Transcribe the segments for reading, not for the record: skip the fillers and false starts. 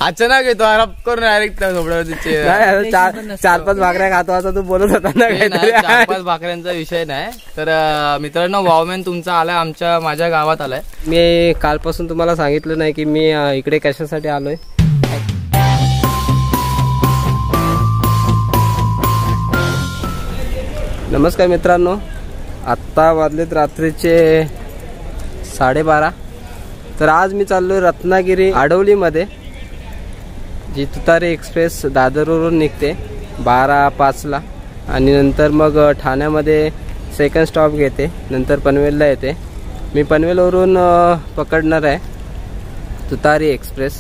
अचानक येतो आराप करून डायरेक्ट झोपड्यावरती चार पाच भाकऱ्या खातो असं तू बोलत होता ना काहीतरी. 4-5 भाकऱ्यांचा विषय नाही. तर मित्रांनो वावमॅन तुमचा आलाय माझ्या गावात आलाय. मी कालपासून तुम्हाला सांगितलं नाही की मी इकडे कशासाठी आलोय. नमस्कार मित्रांनो, आत्ता वाजलेत रात्रीचे 12:30. तर आज मी चाललोय रत्नागिरी आडवलीमध्ये. जी तुतारी एक्सप्रेस दादरवरून निघते 12:05ला आणि नंतर मग ठाण्यामध्ये सेकंड स्टॉप घेते, नंतर पनवेलला येते. मी पनवेलवरून पकडणार आहे तुतारी एक्सप्रेस.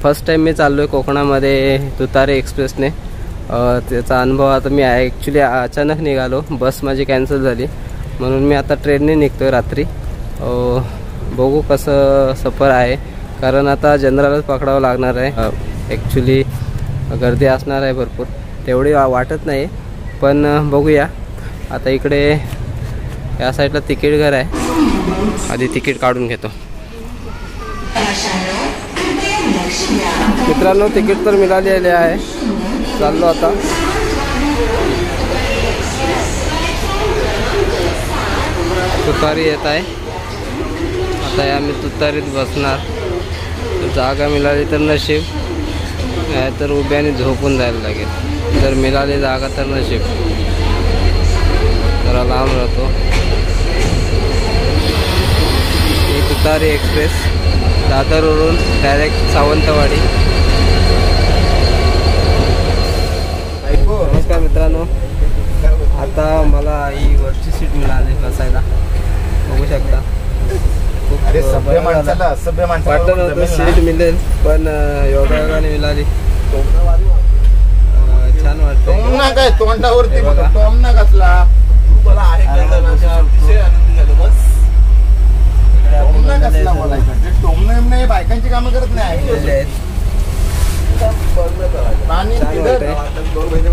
फर्स्ट टाइम मी चाललोय कोकणामध्ये तुतारी एक्सप्रेसने. त्याचा अनुभव आता मी ॲक्च्युली अचानक निघालो, बस माझी कॅन्सल झाली म्हणून मी आता ट्रेनने निघतोय रात्री. बघू कसं सफर आहे, कारण आता जनरलच पकडावं लागणार आहे. ॲक्च्युली गर्दी असणार आहे भरपूर, तेवढी वाटत नाही पण बघूया. आता इकडे या साईडला तिकीट घर आहे, आधी तिकीट काढून घेतो. मित्रांनो तिकीट तर मिळालेले आहे, चाललो आता. तुतारी येत आहे, आता आम्ही तुतारीत बसणार. जागा मिळाली तर नशीब, नाही तर उभ्याने झोपून जायला लागेल. जर मिळाली जागा तर नशीब. जरा लांब राहतो. ही तुतारी एक्सप्रेस दादरवरून डायरेक्ट सावंतवाडी. नमस्कार मित्रांनो, आता मला ही वरची सीट मिळाली बसायला, बघू शकता. वाटलं नव्हतं सीट मिळेल पण योगायोगाने मिळाली. छान वाटतं. तोंडावरती बायकांची कामं करत नाही.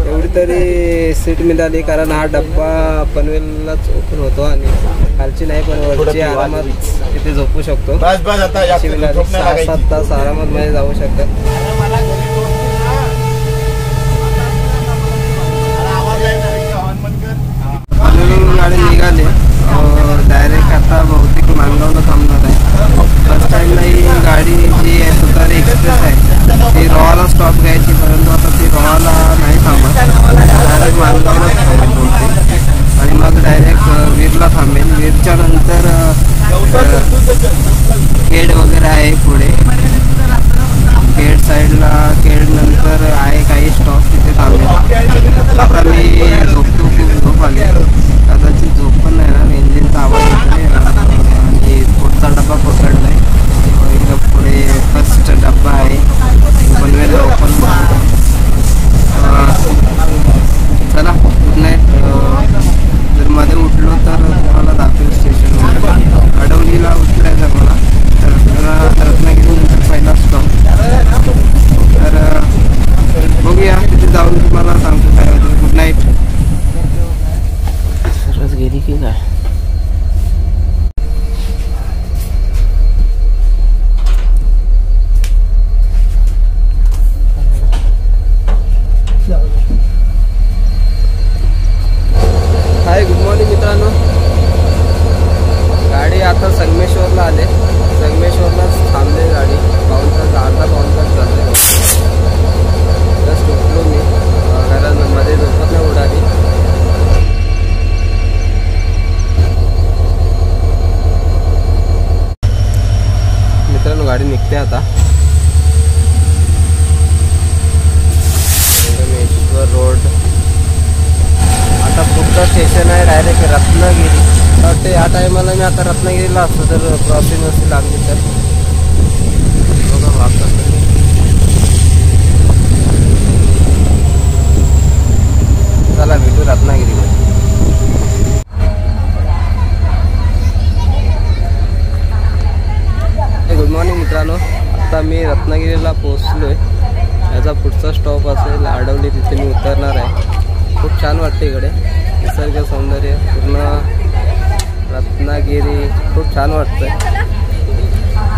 एवढी तरी सीट मिळाली, कारण हा डब्बा पनवेललाच ओपन होतो आणि खालची नाही पण वरची आरामात तिथे झोपू शकतो. 6-7 तास आरामात मध्ये जाऊ शकतात. पनवेलवरून गाडी निघाली डायरेक्ट आता बहुतेक माणगावला थांबणार आहे. फर्स्ट टाइमला ही गाडी जी आहे तुतारी एक्सप्रेस आहे ती रोहाला स्टॉप घ्यायची, परंतु आता ती रोहाला नाही थांबत, डायरेक्ट माणगावला थांबेल बोलते आणि मग डायरेक्ट वीरला थांबेल. वीरच्या नंतर खेड वगैरे आहे पुढे, खेड साईडला. खेड नंतर आहे काही स्टॉप तिथे थांबेल. आता मी झोपतो, खूप झोप आली, कदाचित झोप पण नाही ना, इंजिनचा आवाज येतोय आणि पुढचा डबा पकडलाय. एकदम पुढे फर्स्ट डब्बा आहे पनवेल ओपन. चला गुड नाईट. जर मध्ये उठलो तर तुम्हाला दाखवेल स्टेशन. आडवलीला उतरायचं मला, तर रत्नागिरीनंतर पहिला स्टॉप. तर बघूया तिथे जाऊन तुम्हाला सांगतो काय होतं. Good night. सरस गेली की काय? हाय, गुड मॉर्निंग मित्रांनो. गाडी आता संगमेश्वरला आले, संगमेश्वरलाच थांबले गाडी. अर्धा पाऊण तास झाले. जस्ट उठलो मी, कारण मध्ये झोपत नाही उडाली. मित्रांनो गाडी निघते आता. रोड आता पुढचं स्टेशन आहे डायरेक्ट रत्नागिरी. वाटते या टायमाला मी आता रत्नागिरीला असतो जर क्रॉसिंग असते लागली तर. बघा वापस चला भेटू रत्नागिरीमध्ये. गुड मॉर्निंग मित्रांनो, आता मी रत्नागिरीला पोहोचलोय. याचा पुढचा स्टॉप असेल आडवली, तिथे मी उतरणार आहे. खूप छान वाटते इकडे, निसर्ग सौंदर्य पूर्ण रत्नागिरी खूप छान वाटतंय.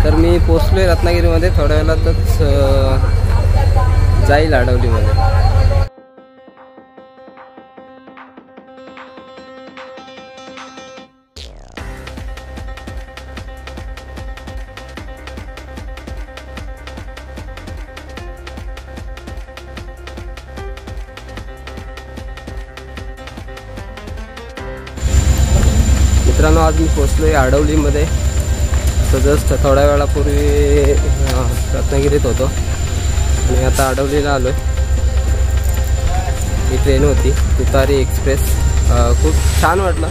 तर मी पोचलोय रत्नागिरीमध्ये, थोड्या वेळातच जाईल आडवलीमध्ये. मित्रांनो, आज मी पोचलोय आडवलीमध्ये. जस्ट थोड्या वेळापूर्वी रत्नागिरीत होतो आणि आता आडवलीला आलो आहे. ही ट्रेन होती तुतारी एक्सप्रेस. खूप छान वाटलं,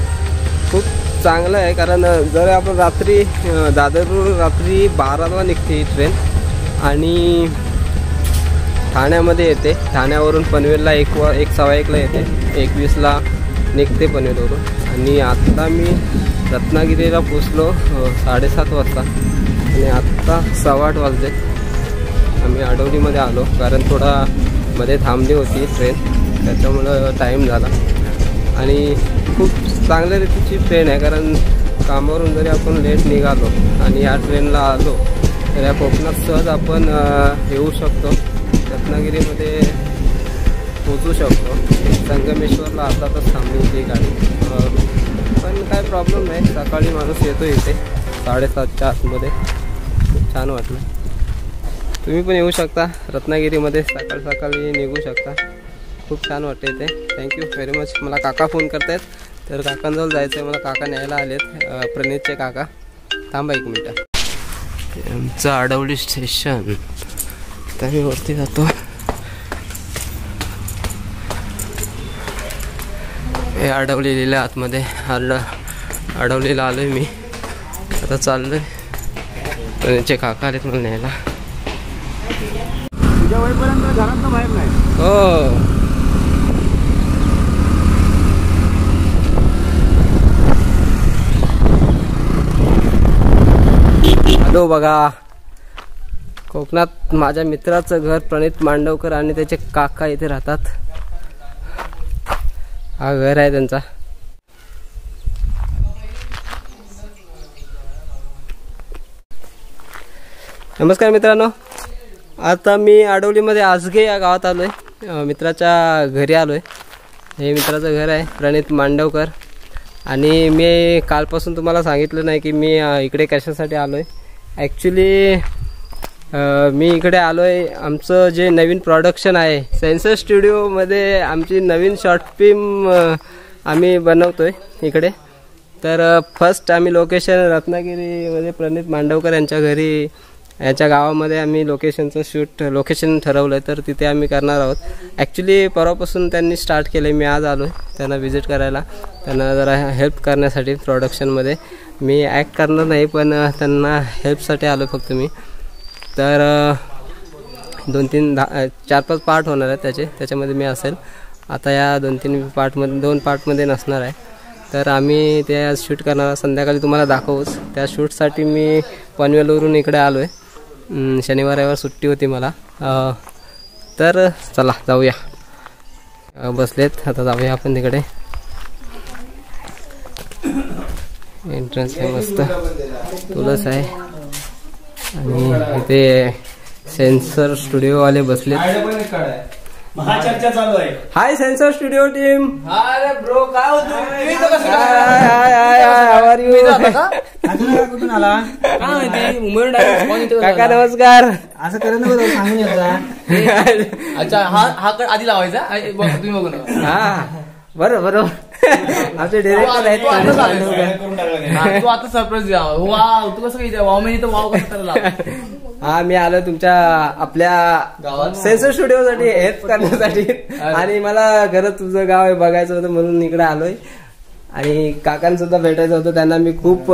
खूप चांगलं आहे. कारण जर आपण रात्री दादरवरून रात्री 12ला निघते ही ट्रेन आणि ठाण्यामध्ये येते. ठाण्यावरून पनवेलला 1:15ला येते, 1:20ला निघते पनवेलवरून. आणि आत्ता मी रत्नागिरीला पोचलो 7:30 वाजता आणि आत्ता 8:15 वाजले. आम्ही आडवलीमध्ये आलो कारण थोडा मध्ये थांबली होती ट्रेन, त्याच्यामुळं टाईम झाला. आणि खूप चांगल्या रीतीची ट्रेन आहे, कारण कामावरून जरी आपण लेट निघालो आणि या ट्रेनला आलो तर या कोकणात सहज आपण येऊ शकतो, रत्नागिरीमध्ये पोचू शकतो. संगमेश्वरला अर्धा तास थांबली होती गाडी, पण काय प्रॉब्लेम नाही. सकाळी माणूस येतो इथे 7:30च्या आतमध्ये. खूप छान वाटलं. तुम्ही पण येऊ शकता रत्नागिरीमध्ये, सकाळी निघू शकता. खूप छान वाटतं इथे. Thank you very much. मला काका फोन करतायत, तर काकांजवळ जायचं आहे मला. काका न्यायला आलेत, प्रणितचे काका. थांबा 1 मिनिट. आमचं आडवली स्टेशन. आता मी वरती जातो. हे आडवली लिहिलं आतमध्ये. आडवलीला आलोय मी. आता चाललोय. त्यांचे काका आलेत मला न्यायला. तुझ्या वयपर्यंत घरात बाहेर नाही. हो, हॅलो. बघा, कोकणात माझ्या मित्राचं घर प्रणित मांडवकर आणि त्याचे काका इथे राहतात. हा घर आहे त्यांचा. नमस्कार मित्रांनो, आता मी आडवलीमध्ये आजगे या गावात आलो आहे. मित्राच्या घरी आलो आहे. हे मित्राचं घर आहे, प्रणित मांडवकर. आणि मी कालपासून तुम्हाला सांगितलं नाही की मी इकडे कशासाठी आलो आहे. ॲक्च्युली मी इकडे आलो आहे, आमचं जे नवीन प्रोडक्शन आहे सेन्सर स्टुडिओमध्ये आमची नवीन शॉर्ट फिल्म आम्ही बनवतो आहे इकडे. तर फर्स्ट आम्ही लोकेशन रत्नागिरीमध्ये प्रणित मांडवकर यांच्या घरी, याच्या गावामध्ये आम्ही लोकेशन ठरवलं आहे. तर तिथे आम्ही करणार आहोत. ॲक्च्युली परवापासून त्यांनी स्टार्ट केलं आहे. मी आज आलो आहे त्यांना विजिट करायला, त्यांना जरा हेल्प करण्यासाठी प्रोडक्शनमध्ये. मी ॲक्ट करणार नाही, पण त्यांना हेल्पसाठी आलो फक्त मी. तर 4-5 पार्ट होणार आहेत त्याच्यामध्ये मी असेल. आता या 2 पार्टमध्ये नसणार आहे. तर आम्ही ते आज शूट करणार, संध्याकाळी तुम्हाला दाखवूच. त्या शूटसाठी मी पनवेलवरून इकडे आलो आहे. शनिवार रविवार सुट्टी होती मला. तर चला जाऊया. बसलेत आता, जाऊया आपण तिकडे. एंट्रन्स आहे मस्त, तुळस आहे. आणि इथे सेन्सर स्टुडिओवाले बसलेत. महाचर्चा चालू आहे. Hi sensor studio team. अरे ब्रो, काय होतं? How are you? कुठून आला? काय माहिती, मुंबईहून काका नमस्कार. असं करत बरोबर सांगून येता. अच्छा, हा कट आधी लावायचा. तुम्ही बघू नका. हा बरोबर. आमचे डिरेक्टर आहेत. तू आता सरप्राईज द्या. वाव, तू कसं काही वाव महिने तर वाव कसं करायला. हा, मी आलो तुमच्या आपल्या गावात सेन्सर स्टुडिओसाठी हेल्प करण्यासाठी. आणि मला खरंच तुझं गाव आहे बघायचं होतं म्हणून इकडे आलोय. आणि काकांसुद्धा भेटायचं होतं. त्यांना मी खूप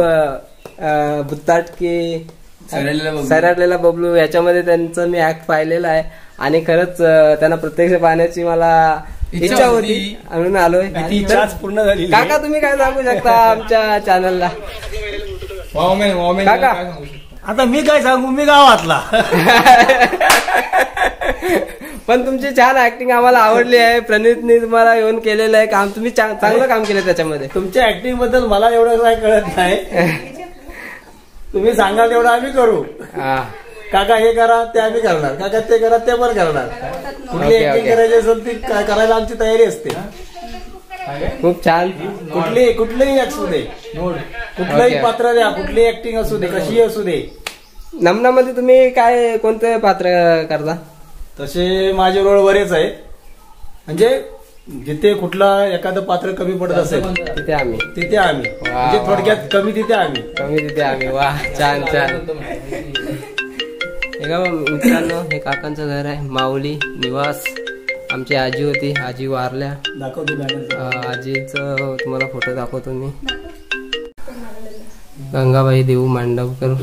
बुत्ताटकी सैराटलेला बबलू याच्यामध्ये त्यांचं मी ऍक्ट पाहिलेलं आहे. आणि खरंच त्यांना प्रत्यक्ष पाहण्याची मला इच्छा होती म्हणून आलोय. पूर्ण झाली. काका तुम्ही काय सांगू शकता आमच्या चॅनलला? काका आता मी काय सांगू, मी गावातला. पण तुमची छान ऍक्टिंग आम्हाला आवडली आहे. प्रणितने तुम्हाला येऊन केलेलं आहे काम. तुम्ही चांगलं काम केलं त्याच्यामध्ये. तुमच्या ऍक्टिंग बद्दल मला एवढं काय कळत नाही. तुम्ही सांगा तेवढं आम्ही करू. हा काका हे करा ते आम्ही करणार, काका ते करा ते पण करणार. कुठली ओके, ऍक्टिंग ओके. करायची असेल ती करायला आमची तयारी असते. खूप छान. कुठलीही असू दे, कुठलंही ओके. पात्र द्या, कुठली ऍक्टिंग असू दे, कशीही असू दे. नमनामध्ये तुम्ही काय कोणते पात्र करता? तसे माझे रोल बरेच आहे. म्हणजे जिथे कुठला एखादं पात्र कमी पडत असेल तिथे आम्ही तिथे आम्ही, वा, म्हणजे वा, थोडक्यात कमी तिथे आम्ही. कमी तिथे आम्ही. वा छान छान. हे का मित्रांनो, हे काकांचं घर आहे, माऊली निवास. आमची आजी होती, आजी वारल्या. दाखवतो मॅडम. आजीचं तुम्हाला फोटो दाखवतो मी. गंगाबाई देऊ मांडवकर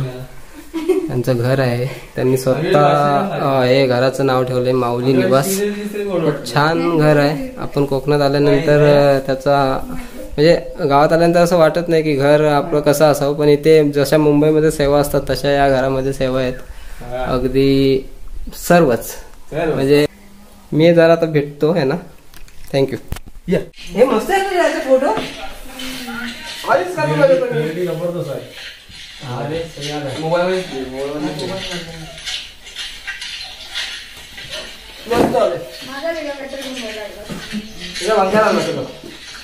त्यांचं घर आहे. त्यांनी स्वतः हे घराचं नाव ठेवलंय माऊली निवास. खूप छान घर आहे. आपण कोकणात आल्यानंतर त्याचा म्हणजे गावात आल्यानंतर असं वाटत नाही की घर आपलं कसं असावं, पण इथे जशा मुंबईमध्ये सेवा असतात तशा या घरामध्ये सेवा आहेत. अगदी सर्वच. म्हणजे मी जरा आता भेटतो है ना. थँक्यू. हे मस्त आहे फोटो. जबरदस्त आहे.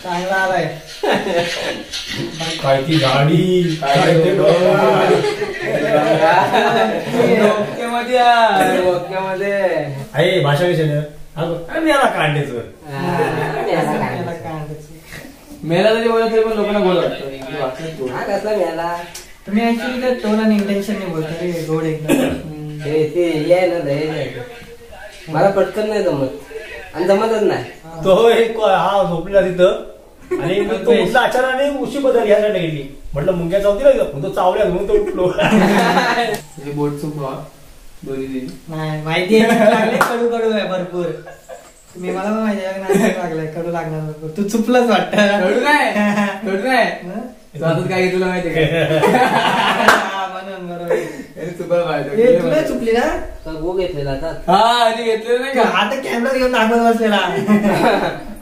चांगला आलाय. काय ती गाडी, काय ते आहे भाषा विषय याला काढण्याचं. मेला तरी बोलत तरी पण लोकांना बोलत वाटतं. कसला मिळाला तुम्ही ऍक्च्युली त्या टोन आणि इंटेन्शन बोलता रे. गोड एकदम. मला पटकन नाही जमत आणि जमतच नाही. तो एक हा झोपलेला तिथं आणि मग तो उठला अचानक उशी बदल ह्या साईडला गेली. म्हटलं मुंग्या चावती ना, तो चावल्या म्हणून तो उठलो. बोट चुकवा दोन्ही. नाही माहिती आहे लागले कडू कडू आहे भरपूर. तुम्ही मला पण माहिती आहे लागलाय कडू लागणार भरपूर. तू चुपलंच वाटतं. कडू नाही. हातात काय घेतलं माहितीये म्हणून बरोबर. का? तुला चुकली ना. गो घेतलेला आता. हा आणि घेतलेलं नाही का? आता कॅमेरा घेऊन दाखवत बसलेला.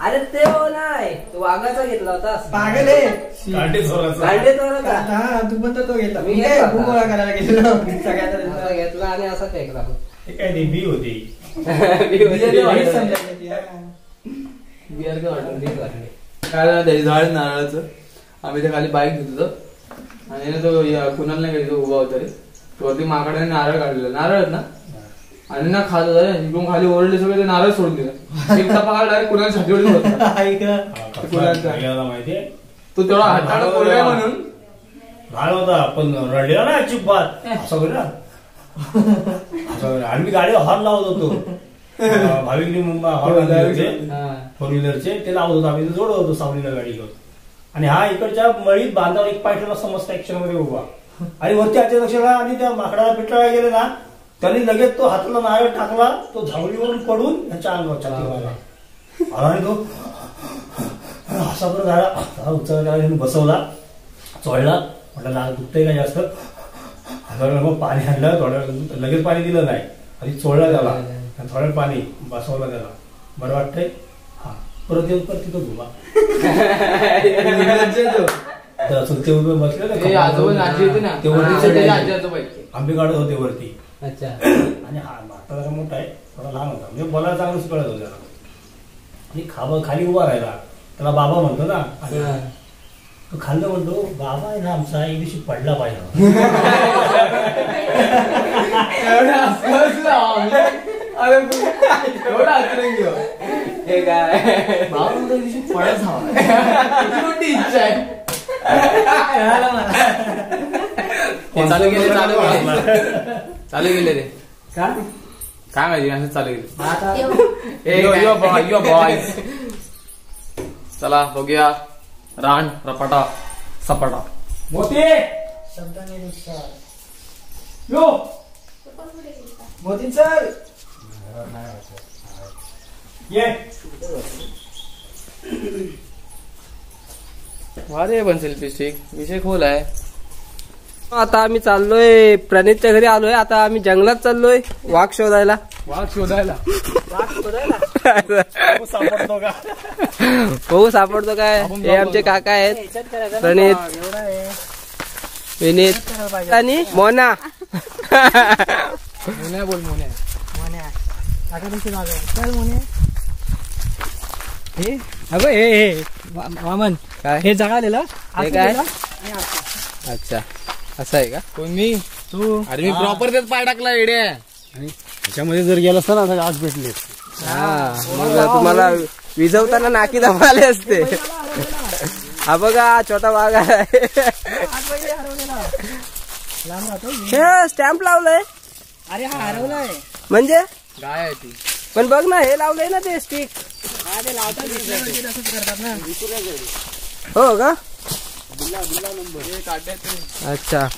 अरे ते हो नाही, तो वाघाचा घेतला होता. पागल आहे. कांटे चोराचा. कांडे चोराचा. हा तू पण तो घेतला. मी मी घेतला काय होता. गोळा करायला गेलो असा सगळ्यांना. घेतला आणि असा फेकला. हे काय ती बी होती. हेच समजायचं. बिहार काय वाटत काय झालं त्याची झाड नारळाचं. आम्ही त्या खाली बाईक घेत होतो आणि तो कुणाला नाही गेलो उभा होता रे. वरती माकडाने नारळ काढलेला. नारळ ना आणि ना खात होता. इकडून खाली ओरडले सगळे, ते नारळ सोडून दिला. एक टपा डायरेक्ट कुणाला छातीवर माहितीये तो तेवढा हट्टाला बोललाय म्हणून. लहान होता पण रडलेला ना अजिबात. असं करू ना. आणि मी गाडी हॉर्न लावत होतो. भाविकनी मुंबई हॉर्न फोर व्हीलरचे ते लावत होतो. आम्ही जोडत होतो सावलीला गाडी घेऊन. आणि हा इकडच्या मळीत बांधावर एक पाय ठेवला समजता ऍक्शन मध्ये उभा. आणि वरती अचानक लक्षाला आणि त्या माकडाला पिटाळा गेले ना, त्यांनी लगेच तो हाताला नारळ टाकला. तो झावलीवरून पडून त्यांच्या अंगावर छातीवर आला. आणि तो असा पण झाला. उचल बसवला, चोळला. म्हटलं लहान दुखतंय का जास्त. मग पाणी आणलं. थोड्या लगेच पाणी दिलं नाही, आधी चोळला त्याला. थोडं पाणी बसवलं त्याला. बरं वाटतंय. हा परत येऊन परत तिथं घुमा. चुलते उभे बसले आजी होती ना, आंबे काढत होते वरती. अच्छा. आणि हा म्हातारा जरा मोठा आहे, थोडा लहान होता. म्हणजे बोलायला चांगलंच कळत होतं त्याला. आणि खाली उभा राहिला. त्याला बाबा म्हणतो ना. तो खाल्लं म्हणतो, बाबा आहे ना आमचा एक दिवशी पडला पाहिजे. हे काय बाबा दिवशी पडत हवा मोठी इच्छा आहे. चालू गेले चालू गेले रे. काय माहिती असं चालू गेले. चला बघूया रान रपाटा सपाटा. मोती मोदी सर ये. वारे पण सेल्फी स्टिक विषय खोल आहे. आता आम्ही चाललोय प्रणितच्या घरी आलोय. आता आम्ही जंगलात चाललोय वाघ शोधायला. वाघ शोधायला सापडतो का हो सापडतो काय. हे आमचे काका आहेत प्रणित. विनीत आणि मोना. मोन्या बोल मोन्या. चल मोने. हे अगं हे वामन काय हे जगालेलं हे काय? अच्छा असं आहे का? कोण मी? तू अरे मी प्रॉपर तेच पाय टाकला एड्या. त्याच्यामध्ये जर गेलं असतं ना तर आज भेटले. हा मग तुम्हाला विजवताना नाकी दाबाले असते. हा बघा छोटा वाघ आहे. हे स्टॅम्प लावलंय. अरे हा हरवलाय. म्हणजे गाय आहे ती. पण बघ ना हे लावलंय ना ते स्टिक. हो का? अच्छा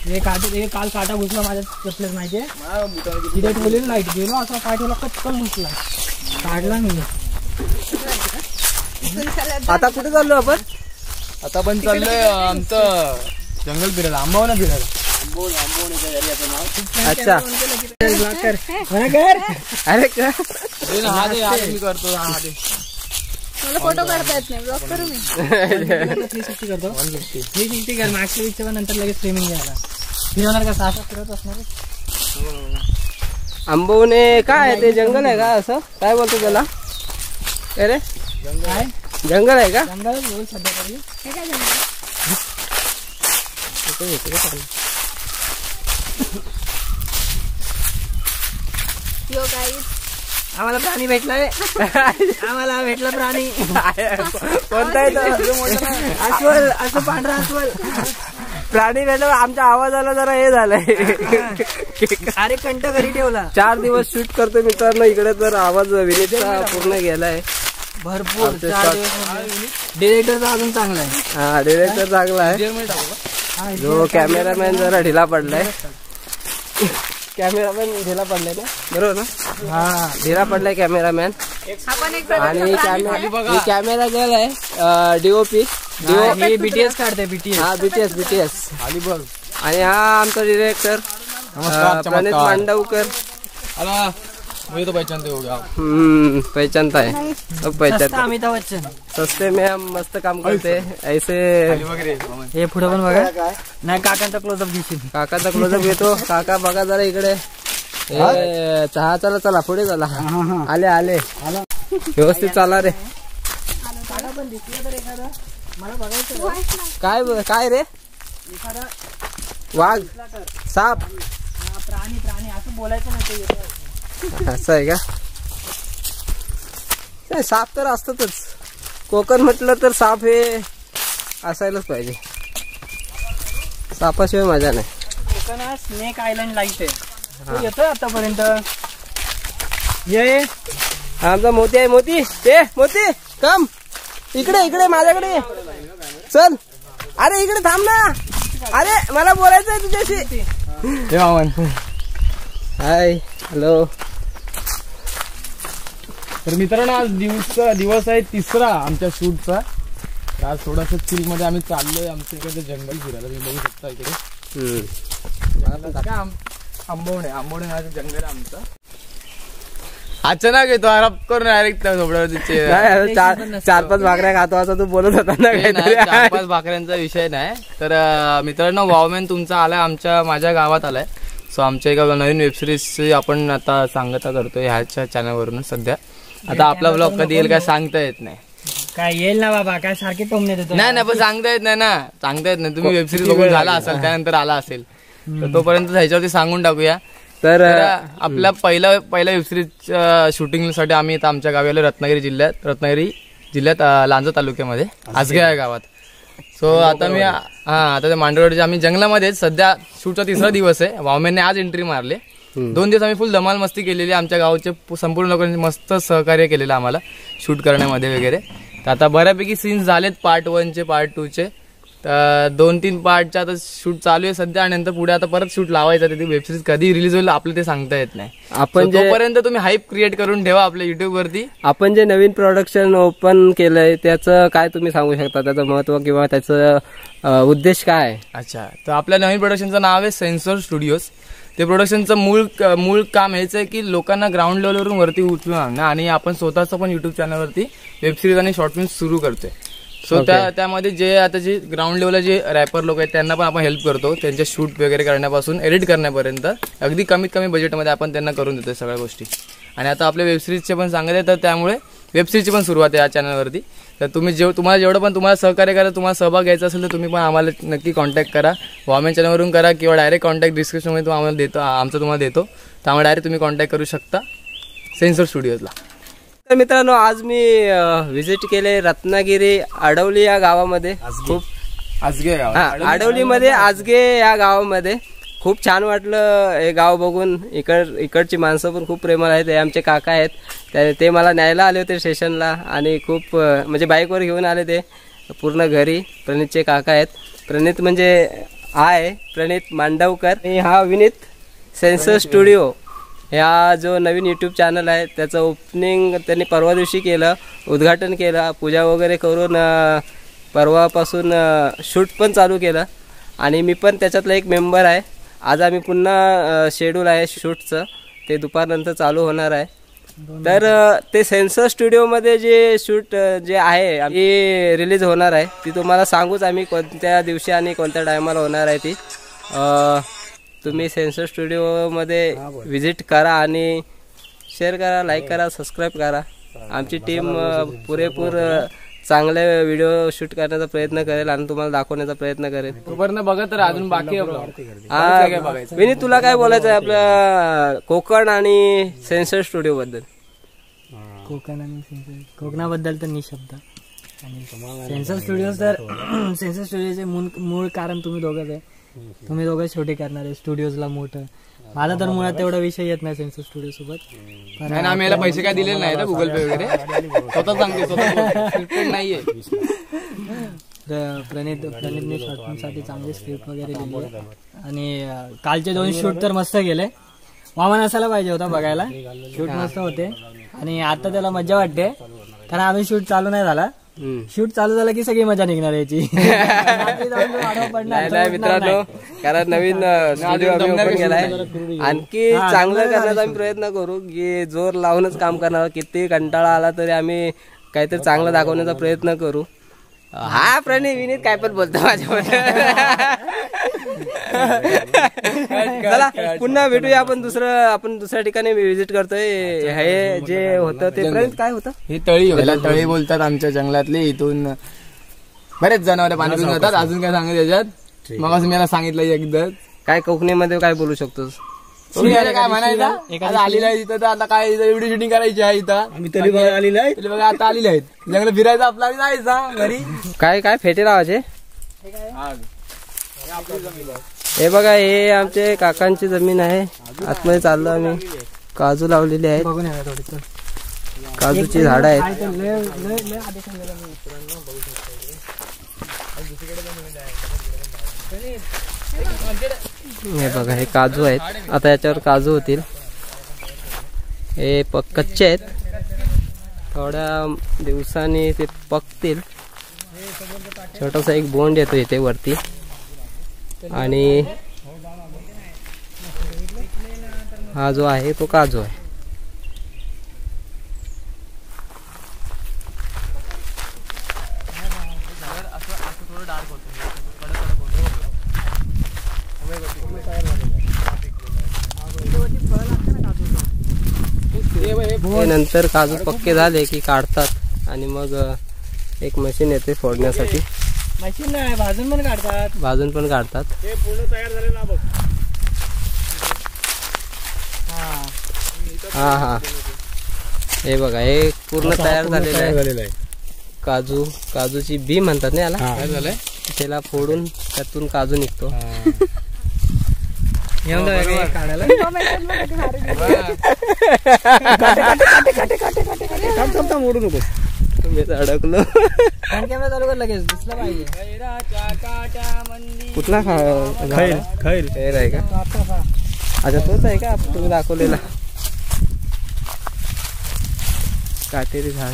हे काल काटा घुसला माझ्या चपलेत माहितीये. तिथे ठेवलेली लाईट गेलो असा पाय ठेवला कटकन घुसला. काढला मी. आता कुठे चाललो आपण? आता पण चाललोय आमचं जंगल फिरायला, आंबावना फिरायला. अच्छा अरे का हा दे मी करतो. हा दे मला फोटो काढता येत नाही. ब्लॉग करू मी. 360 करतो. 360 कर. मागच्या वीकच्या नंतर लगेच स्ट्रीमिंग घ्यायला फिरवणार का? 6 फिरत असणार. आंबवणे काय आहे ते? जंगल आहे का? असं काय बोलतो त्याला? अरे काय जंगल आहे का? जंगल बोल सध्या तरी. हे काय झालं? यो गाईज आम्हाला प्राणी भेटलाय. आम्हाला भेटला प्राणी. कोणता आहे तो? अस्वल. असं पांढरा अस्वल. प्राणी भेटला. आमच्या आवाजाला जरा हे झालंय. अरे कंट घरी ठेवला. 4 दिवस शूट करतो मित्रांनो इकडे, तर आवाज विनीतचा पूर्ण गेलाय भरपूर 4 दिवस. डिरेक्टरचा अजून चांगला आहे. हा डिरेक्टर चांगला आहे. जो कॅमेरामॅन जरा ढिला पडलाय. कॅमेरामॅन ढिला पडलाय ना, बरोबर ना? हा ढिला पडलाय कॅमेरामॅन. आपण एक आणि कॅमेरा गेलाय डीओपी. बीटीएस काढते. बीटीएस. हा बीटीएस खाली बघ. आणि हा आमचा डिरेक्टर प्रणित मांडवकर. आला मुझे तो पहचानते हो गया. पहचानता है सब पहचानता. अमिताभ बच्चन. सस्ते में हम मस्त काम करते ऐसे. हे पुढे पण बघा. नाही काकांचा क्लोजअप दिसेल. काकाचा क्लोजअप येतो. काका बघा जरा इकडे. चहा चला चला पुढे चला. आले आले व्यवस्थित चाला रे. काय काय रे? वाघ साप प्राणी असं बोलायचं नाही. असं आहे का? नाही साप तर असतातच. कोकण म्हटलं तर साप हे असायलाच पाहिजे. सापाशिवाय मजा नाही. कोकणात स्नेक आयलंड लाईट आहे. येतोय आतापर्यंत. ये आमचा मोती आहे. मोती ते मोती कम इकडे इकडे माझ्याकडे चल. अरे इकडे थांब ना. अरे मला बोलायचं आहे तुझ्याशी. Hi hello. तर मित्रांनो आज दिवस आहे 3रा आमच्या शूटचा. आज थोडासा चिल मध्ये आम्ही चाललोय आमच्या इकडे जंगल फिरायला. तुम्ही बघू शकता इकडे आंबवणे नावाचं जंगल आहे आमचं. अचानक येतो आराम करून डायरेक्ट झोपड्यावर. 4-5 भाकऱ्या खातो असं तू बोलत होता ना. 4-5 भाकऱ्यांचा विषय नाही. तर मित्रांनो वावमॅन तुमचा आलाय माझ्या गावात आलाय. सो आमच्या एका नवीन वेबसिरीज आपण आता सांगता करतोय ह्याच्या चॅनलवरून. सध्या आता आपला ब्लॉग कधी येईल काय सांगता येत नाही. काय येईल ना बाबा. काय सारखे टोमणे देतो. नाही पण सांगता येत नाही ना. सांगता येत नाही. तुम्ही वेबसिरीज बघून झाला असेल त्यानंतर आला असेल तर तोपर्यंत ह्याच्यावरती सांगून टाकूया. तर आपल्या पहिल्या वेबसिरीज शूटिंगसाठी आम्ही आता आमच्या गावी आलो. रत्नागिरी जिल्ह्यात लांजा तालुक्यामध्ये आजगे या गावात. सो आता मी आता त्या मांडवडच्या आम्ही जंगलामध्ये सध्या शूटचा 3रा दिवस आहे. वावमॅनने आज एंट्री मारले. 2 दिवस आम्ही फुल धमाल मस्ती केलेली. आमच्या गावचे संपूर्ण लोकांनी मस्त सहकार्य केलेलं आम्हाला शूट करण्यामध्ये वगैरे. तर आता बऱ्यापैकी सीन्स झालेत पार्ट 1चे पार्ट 2चे. तर 2-3 पार्टच्या आता शूट चालू आहे सध्या. आणि नंतर पुढे आता परत शूट लावायचं. ती वेबसिरीज कधी रिलीज होईल आपलं ते सांगता येत नाही. आपण तोपर्यंत तुम्ही हाईप क्रिएट करून ठेवा आपल्या युट्यूब वरती. आपण जे नवीन प्रोडक्शन ओपन केलंय त्याचं काय तुम्ही सांगू शकता? त्याचं महत्व किंवा त्याचं उद्देश काय आहे? अच्छा तर आपल्या नवीन प्रोडक्शनचं नाव आहे सेन्सर स्टुडिओज. ते प्रोडक्शनचं मूळ काम हेच आहे की लोकांना ग्राउंड लेवलवरून वरती उचलून आणणं. आणि आपण स्वतःचं पण युट्यूब चॅनलवरती वेबसिरीज आणि शॉर्ट फिल्म सुरू करतोय. सो त्यामध्ये जे आता जे ग्राउंड लेवलला जे रॅपर लोक आहेत त्यांना पण आपण हेल्प करतो. त्यांचे शूट वगैरे करण्यापासून एडिट करण्यापर्यंत अगदी कमीत कमी बजेटमध्ये आपण त्यांना करून देतो सगळ्या गोष्टी. आणि आता आपल्या वेबसिरीजचे पण सांगत आहे, तर त्यामुळे वेबसिरीजची पण सुरुवात आहे या चॅनलवरती. तर तुम्ही तुम्हाला जेवढं पण तुम्हाला सहकार्य करा, तुम्हाला सहभाग घ्यायचा असेल तर तुम्ही पण आम्हाला नक्की कॉन्टॅक्ट करा. वॉमेन चॅनलवरून करा किंवा डायरेक्ट कॉन्टॅक्ट डिस्क्रिप्शनमध्ये तो आम्हाला देतो, आमचं तुम्हाला देतो. त्यामुळे डायरेक्ट तुम्ही कॉन्टॅक्ट करू शकता सेन्सर स्टुडिओजला. तर मित्रांनो, आज मी व्हिजिट केले रत्नागिरी आडवली या गावामध्ये. खूप आडवलीमध्ये आजगे या गावामध्ये खूप छान वाटलं हे गाव बघून. इकडची माणसं पण खूप प्रेमळ आहेत. हे आमचे काका आहेत, ते मला न्यायला आले होते स्टेशनला आणि खूप म्हणजे बाईकवर घेऊन आले ते पूर्ण घरी. प्रणितचे काका आहेत. प्रणित म्हणजे हा आहे प्रणित मांडवकर आणि हा विनीत सेन्सर स्टुडिओ ह्या जो नवीन यूट्यूब चॅनल आहे त्याचं ओपनिंग त्यांनी परवा दिवशी केलं, उद्घाटन केलं, पूजा वगैरे करून परवापासून शूट पण चालू केलं आणि मी पण त्याच्यातला एक मेंबर आहे. आज आम्ही पुन्हा शेड्यूल आहे शूटचं, ते दुपारनंतर चालू होणार आहे. तर ते सेन्सर स्टुडिओमध्ये जे शूट जे आहे ती रिलीज होणार आहे, ती तुम्हाला सांगूच आम्ही कोणत्या दिवशी आणि कोणत्या टायमाला होणार आहे ती. तुम्ही सेन्सर स्टुडिओमध्ये व्हिजिट करा आणि शेअर करा, लाईक करा, सबस्क्राईब करा. आमची टीम पुरेपूर चांगले व्हिडिओ शूट करण्याचा प्रयत्न करेल आणि तुम्हाला दाखवण्याचा प्रयत्न करेल. बघा तर अजून बाकी विनीत, तुला काय बोलायचं आहे आपल्या कोकण आणि सेन्सर स्टुडिओ बद्दल? कोकण आणि कोकणाबद्दल तर निशब्द. आणि सेन्सर स्टुडिओ तर सेन्सर स्टुडिओचे मूळ कारण तुम्ही दोघंच आहे. तुम्ही दोघं छोटे करणार आहे स्टुडिओजला मोठं. मला तर मुळात तेवढा विषय येत नाही सेन्सर स्टुडिओ सोबत. आम्ही याला पैसे काय दिलेले नाही गुगल पे वगैरे, स्वतः सांगते, स्वतः नाहीये. प्रणितने शॉर्ट फिल्मसाठी चांगले स्क्रिप्ट वगैरे लिहिले आणि कालचे 2 शूट तर मस्त गेले. मामान असायला पाहिजे होता बघायला, शूट मस्त होते. आणि आता त्याला मजा वाटते कारण आम्ही शूट चालू नाही झाला. शूट चालू झाला की सगळी मजा निघणार याची. नाही मित्रांनो, कारण नवीन स्टुडिओ आम्ही ओपन केलाय. आणखी चांगलं करण्याचा आम्ही प्रयत्न करू की जोर लावूनच काम करणार. किती कंटाळा आला तरी आम्ही काहीतरी चांगलं दाखवण्याचा प्रयत्न करू. हा प्रणित विनीत काय पण बोलतो माझ्यामध्ये. चला पुन्हा भेटूया आपण दुसऱ्या ठिकाणी व्हिजिट करतोय. हे जे होतं ते प्रणित काय होतं? हे तळी बोलतात आमच्या जंगलातले. इथून बरेच जनावरे पाणी पिऊन जातात. अजून काय सांगत याच्यात? मग असं मला सांगितलं एकदा. काय कोकणीमध्ये काय बोलू शकतोस? काय म्हणायचं आलेलं आहे इथं, तर आता काय व्हिडिओ शूटिंग करायची आहे इथं. आम्ही तरी बघा आलेले आहे, बघा आता आलेले आहेत. जंगल फिरायचं आपला जायचा घरी. काय काय फेटे लावायचे? हे बघा, हे आमचे काकांची जमीन आहे. आतमध्ये चाललो आम्ही. काजू लावलेले आहेत, काजूची झाडं आहेत. हे बघा, हे काजू आहेत. आता याच्यावर काजू होतील. हे कच्चे आहेत, थोड्या दिवसांनी ते पकतील. छोटासा एक बोंड येतो इथे वरती आणि हा जो आहे तो काजू आहे. नंतर काजू पक्के झाले की काढतात आणि मग एक मशीन येते फोडण्यासाठी. मशीन नाही, भाजून पण काढतात. हे पूर्ण तयार झाले ना बघ. हा हे बघा, हे पूर्ण तयार झालेलं आहे. काजूची बी म्हणतात ना याला. काय झालंय? त्याला फोडून त्यातून काजू निघतो. मोडू नको, अडकलो. कॅमेरा चालू कर लगेच, दिसला पाहिजे. कुठला खैर आहे का? अच्छा, तोच आहे का तुम्ही दाखवलेला काटेरी झाड?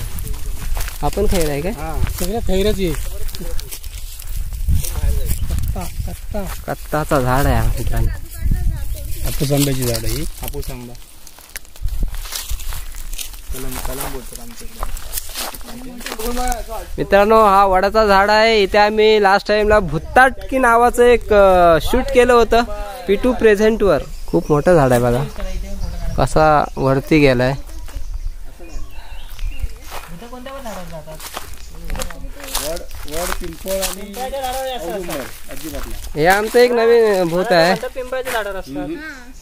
आपण खैर आहे का? सगळं खैरच आहे. कत्ताचा झाड आहे मित्रांनो. हापूस आंब्याची झाड आहे. हापूस आंबा कलम बोलतात आमच्याकडे. मित्रांनो हा वडाचा झाड आहे. इथे आम्ही लास्ट टाइमला भुत्ताटकी नावाचं एक शूट केलं होतं P2 प्रेझेंट वर. खूप मोठं झाड आहे बघा कसा वरती गेलाय. हे आमचं एक नवीन भूत आहे. पिंपळाच्या झाडावर असतात.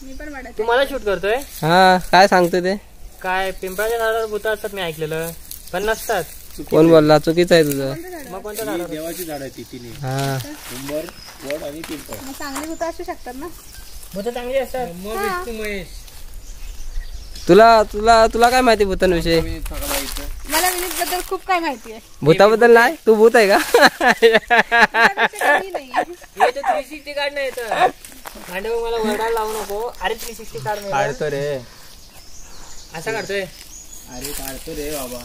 मी पण वाटत तू मला शूट करतोय हा काय सांगतोय ते काय? पिंपळाच्या झाडावर भूत असतात मी ऐकलेलं, पण नसतात. कोण बोलला? चुकीचं आहे तुझं. मग कोणत्या झाडावर? देवाची झाड आहे ती तिन्ही, हा उंबर, वड आणि पिंपळ. मग चांगली भूत असू शकतात ना. भूत चांगली असतात. तुला तुला तुला काय माहिती भूतांविषयी? मला विनीत बद्दल खूप काय माहिती आहे. भूताबद्दल नाही? तू भूत आहे का? त्यापेक्षा काही नाहीये. 360 कार्ड नाही येतं. आणि मग मला वरडायला लावू नको. अरे 360 कार्ड काढतो रे. असा काढतोय. अरे काढतो रे बाबा.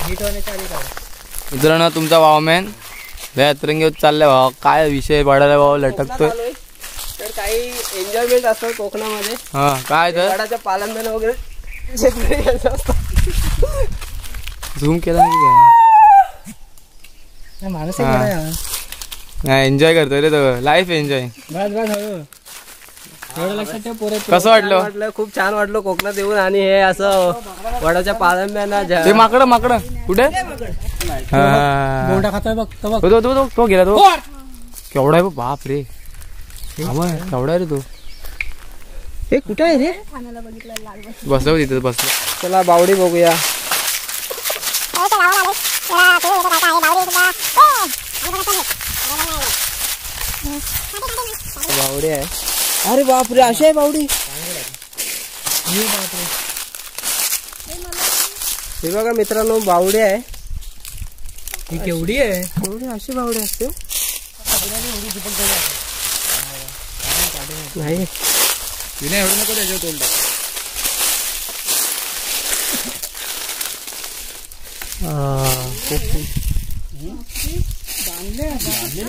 हिट होण्याच्या आधी काढ. मित्रांनो तुमचा वावमॅन लय चाललाय भावा. काय विषय पडायला भाऊ लटकतोय. तर काही एन्जॉयमेंट असतात कोकणामध्ये. हा काय तर वडाच्या पालांना वगैरे झूम केला की काय? माणूस एन्जॉय करतोय रे तो. Life enjoy. बस हळू. एवढं लक्षात ठेव पोरं. कसं वाटलं? खूप छान वाटलं कोकणात येऊन. आणि हे असं वडाच्या पालांना ते माकडं कुठे? गोंडा खातोय बघ तो. तो गेला तो. केवढा आहे बाप रे. केवढा आहे रे तो. हे कुठे आहे रे? ठाण्याला बघितलं लाल बस. बसलो तिथे बसलो. चला बावडी बघूया. बावडी आहे. अरे बापरे अशी आहे बावडी. हे बघा मित्रांनो बावडी आहे. ही केवढी आहे? बावडी अशी बावडी असते नाही. तिने एवढं नको त्याच्यावर तोंड टाक.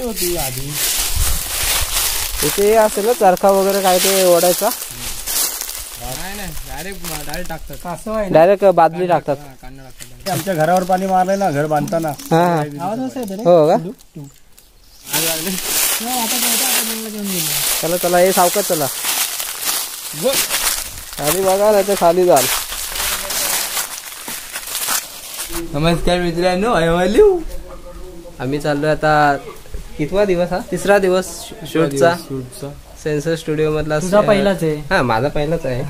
होती आधी इथे असेल ना चरखा वगैरे काय ते ओढायचा. नाही डायरेक्ट टाकतात. असं आहे. डायरेक्ट बादली टाकतात. आमच्या घरावर पाणी मारलंय ना घर बांधताना. हा आवाज असा येतो रे. हो का? चला चला हे सावकाश चला. खाली बघा नाही तर खाली जाल. नमस्कार मित्रांनो. आम्ही चाललोय आता. कितवा दिवस हा? तिसरा दिवस शूटचा. सेन्सर स्टुडिओ मधला. तुझा पहिलाच आहे. हा माझा पहिलाच आहे.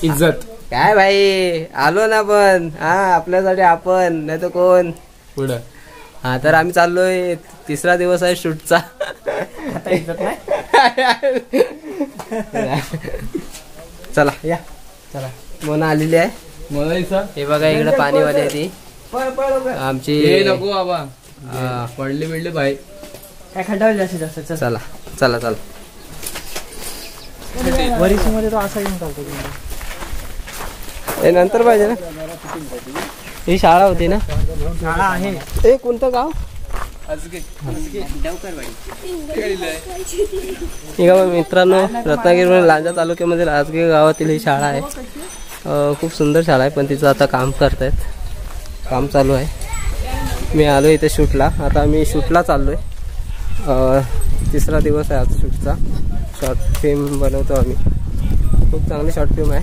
इज्जत काय भाई आलो ना पण. हा आपल्यासाठी आपण नाही तर कोण पुढं. हा तर आम्ही चाललोय. तिसरा दिवस आहे शूटचा. चला या. चला मोना आलेली आहे. मला हे बघा इकडे पाणीवाली आहे ती आमची. नको बाबा पडले बिडले बाई. काय खड्डा जास्तीत जास्त. चला चला चला. वरिष्ठ मध्ये तो असा येऊन चालतो. हे नंतर पाहिजे ना. ही शाळा होती ना. शाळा आहे. हे कोणतं गाव? मित्रांनो रत्नागिरी लांजा तालुक्यामधील आजगे गावातील ही शाळा आहे. खूप सुंदर शाळा आहे पण तिचं आता काम करतायत. काम चालू आहे. मी आलो इथे शूटला. आता आम्ही शूटला चाललोय. तिसरा दिवस आहे आज शूटचा. शॉर्ट फिल्म बनवतो आम्ही. खूप चांगली शॉर्ट फिल्म आहे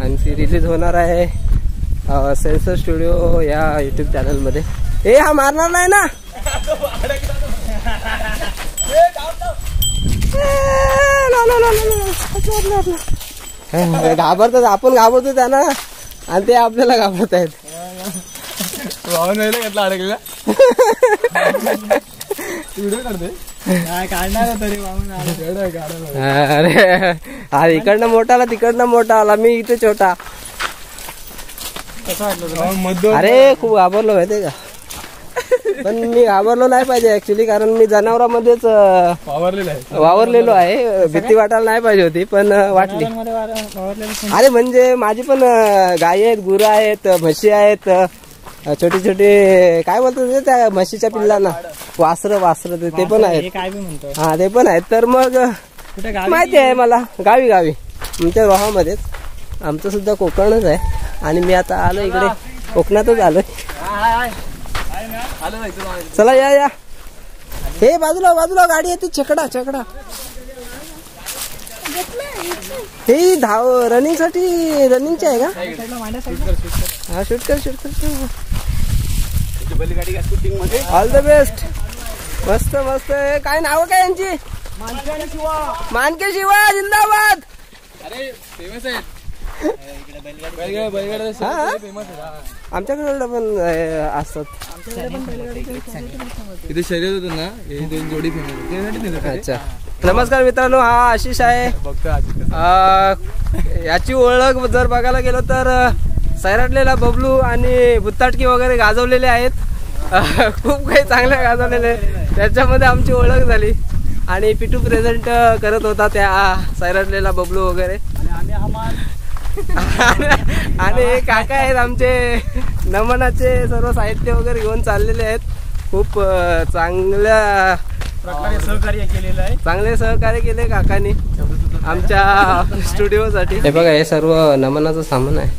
आणि ती रिलीज होणार आहे सेन्सर स्टुडिओ या यूट्यूब चॅनलमध्ये. हे हा मारणार नाही ना. घाबरतात. आपण घाबरतो त्यांना आणि ते आपल्याला घाबरत आहेत. अडकलेला अरे अरे इकडनं मोठा आला तिकडनं मोठा आला. मी इथे छोटा. अरे खूप घाबरलो माहितीये का. पण मी घाबरलो नाही पाहिजे ऍक्च्युली कारण मी जनावरांमध्येच वावरलेलो आहे. भीती वाटायला नाही पाहिजे होती पण वाटली. अरे म्हणजे माझी पण गायी आहेत, गुरं आहेत, म्हशी आहेत. छोटी छोटी काय बोलतात त्या म्हशीच्या पिल्लांना वासर ते पण आहेत. हा ते पण आहेत. तर मग माहिती आहे मला गावी आमच्या गावामध्येच. आमचं सुद्धा कोकणच आहे. आणि मी आता आलो इकडे कोकणातच आलोय. चला या. हे बाजूला बाजूला गाडी येते. छकडा हे धाव रनिंग साठी रनिंगची आहे का? हा शूट कर. All the best. मस्त. काय नाव काय यांची? मानके शिवा जिंदाबाद. अरे फेमस आहेत आमच्याकडे पण असतात. इथे शर्यत होतो ना, हे दोन जोडी फेमस. अच्छा. नमस्कार मित्रांनो, हा आशिष आहे. याची ओळख जर बघायला गेलो तर सैराटलेला बबलू आणि बुत्ताटकी वगैरे गाजवलेले आहेत. खूप काही चांगल्या गाजवलेले, त्याच्यामध्ये आमची ओळख झाली. आणि पिटू प्रेझेंट करत होता त्या सैराटलेला बबलू वगैरे. आणि हे काका आहेत आमचे, नमनाचे सर्व साहित्य वगैरे घेऊन चाललेले आहेत. खूप चांगल्या प्रकारे चांगले सहकार्य केले काकांनी आमच्या स्टुडिओसाठी. हे बघा, हे सर्व नमनाचं सामान आहे.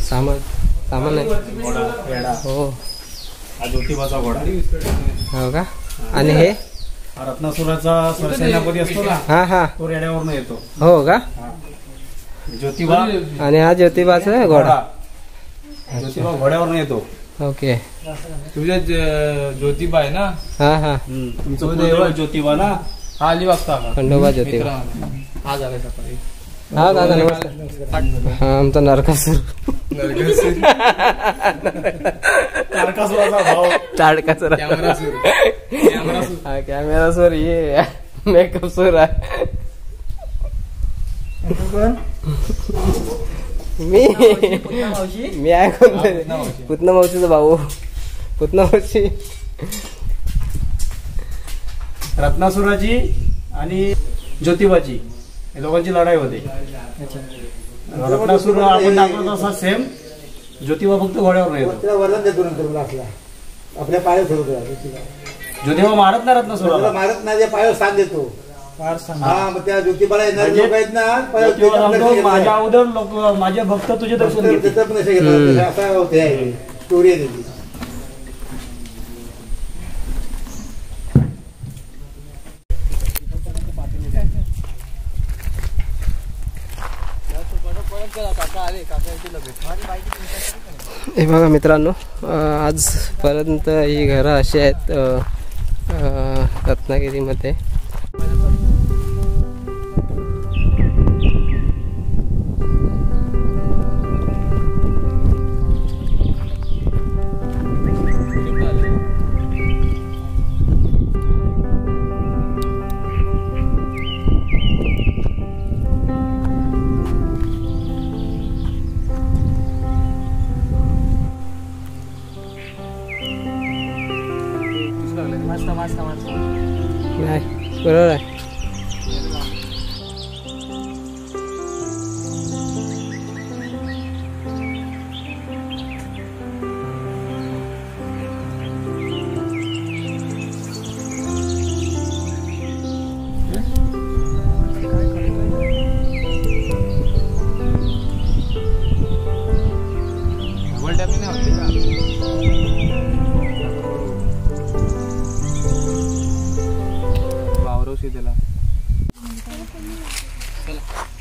सामान आहे. हो, ज्योतिबाचा घोडा. हो का? आणि हे रत्नासुराचा सरसेनापती असतो ना, हा तो रेड्यावरनं येतो. हो का? ज्योतिबा. आणि हा ज्योतिबाचा घोडा. ज्योतिबा घोड्यावरनं येतो. ओके. तुझ्या ज्योतिबा आहे ना? हा तुमचं देव ज्योतिबा ना? हा अलिबागचा खंडोबा ज्योतिबा. हा झाला सकाळी. हा दादा नमस्कार. हा आमचा नरकासूर. ताडकासूर. हा कॅमेरा सूर. ये मेकअप सूर आहे. मी आहे कोणतरी. पुतना मावशीचा भाऊ. पुतना मावशी. रत्नासुराची आणि ज्योतिबाची या दोघांची लढाई होते. रत्नासुर आपण दाखवतो असा सेम, ज्योतिबा फक्त घोड्यावर येतो. वरदान देतो नंतर असला आपल्या पायावर ठेवतो. ज्योतिबा मारत नाही रत्नासुराला. मारत नाही, पायावर स्थान देतो. हा, मग त्या ज्योतिबाला येणारे लोक आहेत ना, माझ्या अगोदर लोक, माझे भक्त तुझे दर्शन घेतात. असा होते स्टोरी आहे त्याची. हे बघा मित्रांनो, आजपर्यंत ही घरं अशी आहेत रत्नागिरीमध्ये. नाही बरोबर आहे.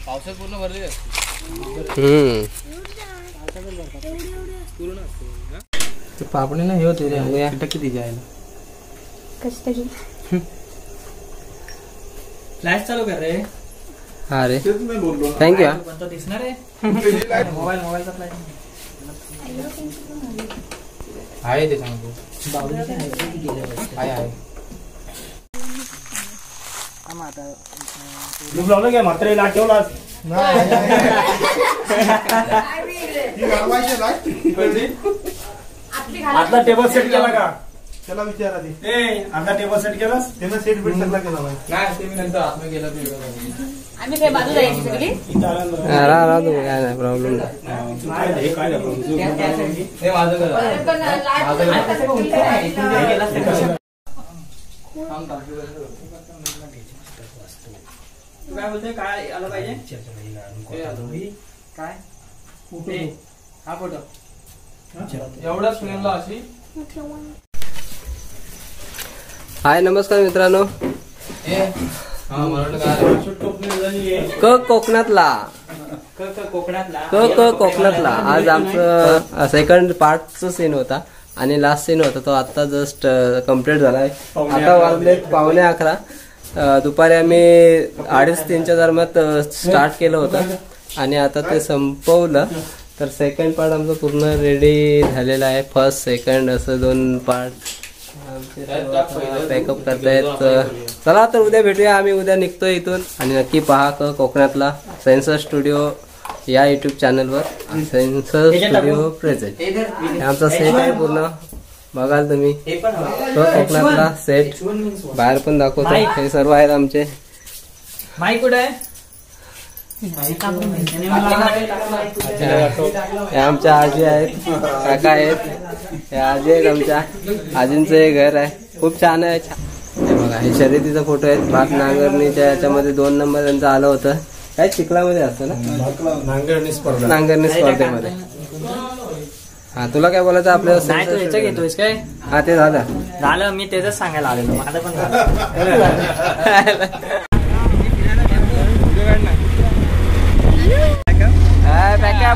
पावसात पूर्ण भरलेली असते. पापडी ना हे होते रे, किती जायला कशी फ्लॅश चालू कर रे. हा रे, थँक्यू. दिसणार आहे मोबाईलचा फ्लॅश आहे ते सांगतो. आहे लावलं काय मात्र लाट ठेवला. आतला टेबल सेट केला का? त्याला विचारा. आतला टेबल सेट केलास? त्यानं सेट बीट सगळा केला. नाही, ते मी नंतर आत्मा गेला ते आम्ही काय बाजू जायची सगळी. राहा तुम्ही, काय नाही प्रॉब्लेम नाही. हे माझं काय बोलते, काय आलं पाहिजे काय कुठे हा फोटो एवढाच फ्रेमला अशी. हाय नमस्कार मित्रांनो. कोकणातला कोकणातला आज आमचं सेकंड पार्टचा सीन होता आणि लास्ट सीन होता तो आता जस्ट कम्प्लीट झालाय. आता वाजले 11:15. दुपारी आम्ही 2:30-3च्या दरम्यान स्टार्ट केलं होतं आणि आता ते संपवलं. तर सेकंड पार्ट आमचं पूर्ण रेडी झालेला आहे. फर्स्ट सेकंड असं 2 पार्ट पॅकअप करतायत. चला तर उद्या भेटूया. आम्ही उद्या निघतोय इथून आणि नक्की पहा कोकणातला सेन्सर स्टुडिओ या युट्यूब चॅनलवर. सेन्सर स्टुडिओ प्रेझेंट आमचा सेट आहे पूर्ण बघाल तुम्ही. तो कोकणातला सेट बाहेर पण दाखवतो. हे सर्व आहेत आमचे. माईक कुठे आहे? हे आमच्या आजी आहेत, काका आहेत. हे आजी आहेत आमच्या. आजींचं हे घर आहे. खूप छान आहे. हे बघा हे शर्यतीचा फोटो आहे. भात नांगरणीच्या याच्यामध्ये 2 नंबर त्यांचं आलं होतं. काय चिखलामध्ये असतं ना नांगरणी स्पर्धेमध्ये. हा तुला काय बोलायचं आपल्याला? नाही तू ह्याचं घेतोयस काय? हा ते झालं मी त्याच सांगायला आलेलो. माझं पण झालं.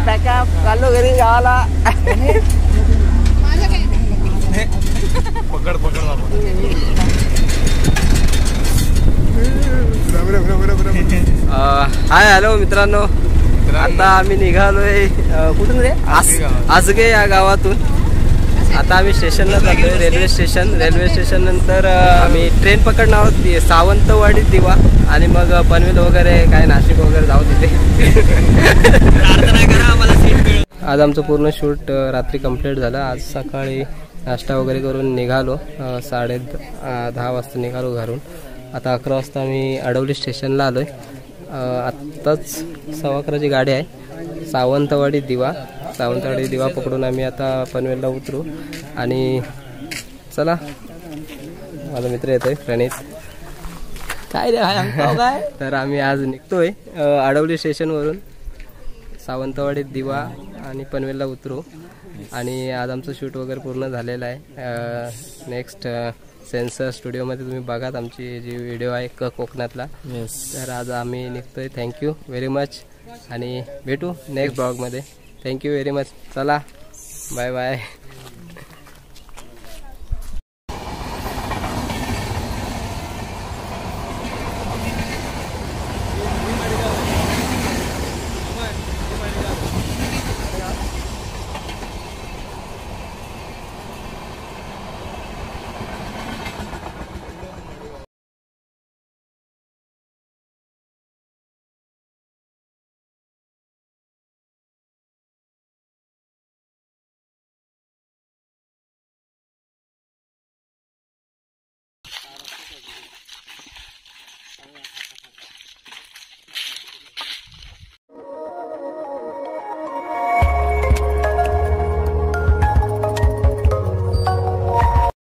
बॅकअप चाललो घरी गावाला. हाय हॅलो मित्रांनो. आता आम्ही निघालोय कुठून रे? आसगे या गावातून. आता आम्ही स्टेशनला जातोय. रेल्वे स्टेशन नंतर आम्ही ट्रेन पकडणार आहोत सावंतवाडी दिवा आणि मग पनवेल वगैरे काय नाशिक वगैरे जाऊ तिथे. आज आमचं पूर्ण शूट रात्री कंप्लीट झालं. आज सकाळी नाश्ता वगैरे करून निघालो. 10:30 वाजता निघालो घरून. आता 11 वाजता आम्ही अडवली स्टेशनला आलोय. आत्ताच 11:15ची गाडी आहे. सावंतवाडी दिवा पकडून आम्ही आता पनवेलला उतरू. आणि चला माझा मित्र येतोय प्रणित. काय रे काय? तर आम्ही आज निघतोय अडवली स्टेशनवरून. सावंतवाडी दिवा आणि पनवेलला उतरू. आणि आज आमचं शूट वगैरे पूर्ण झालेलं आहे. नेक्स्ट सेन्सर स्टुडिओमध्ये तुम्ही बघात आमची जी व्हिडिओ आहे कोकणातला. तर आज आम्ही निघतोय. थँक्यू व्हेरी मच आणि भेटू नेक्स्ट ब्लॉगमध्ये. Thank you very much. चला बाय बाय.